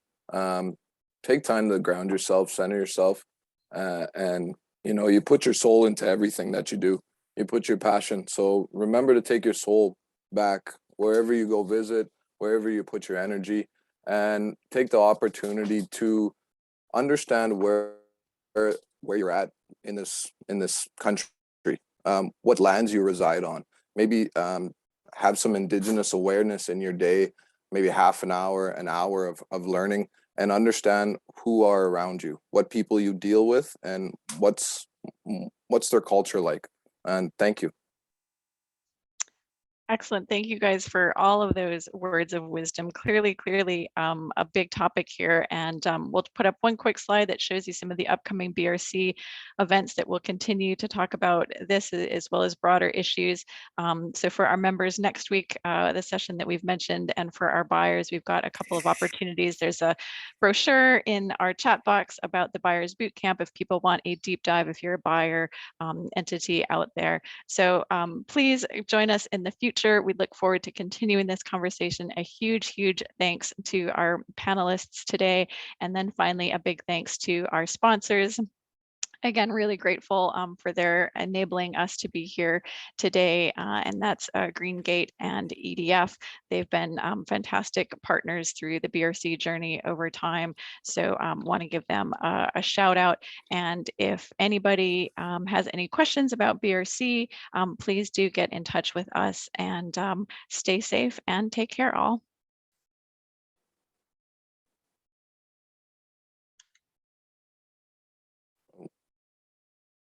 take time to ground yourself, center yourself, and you put your soul into everything that you do. You put your passion. So remember to take your soul back wherever you go visit, wherever you put your energy, and take the opportunity to understand where where you're at in this country, what lands you reside on. Maybe have some Indigenous awareness in your day, maybe half an hour of learning, and understand who are around you, what people you deal with, and what's their culture like. And thank you. Excellent. Thank you guys for all of those words of wisdom. Clearly, a big topic here. And we'll put up one quick slide that shows you some of the upcoming BRC events that will continue to talk about this as well as broader issues. So for our members next week, the session that we've mentioned, and for our buyers, we've got a couple of opportunities. There's a brochure in our chat box about the Buyers Bootcamp if people want a deep dive, if you're a buyer entity out there. So please join us in the future. We look forward to continuing this conversation. A huge thanks to our panelists today. And then finally, a big thanks to our sponsors. Again, really grateful for their enabling us to be here today, and that's GreenGate and EDF. They've been fantastic partners through the BRC journey over time, so want to give them a shout out. And if anybody has any questions about BRC, please do get in touch with us, and stay safe and take care all.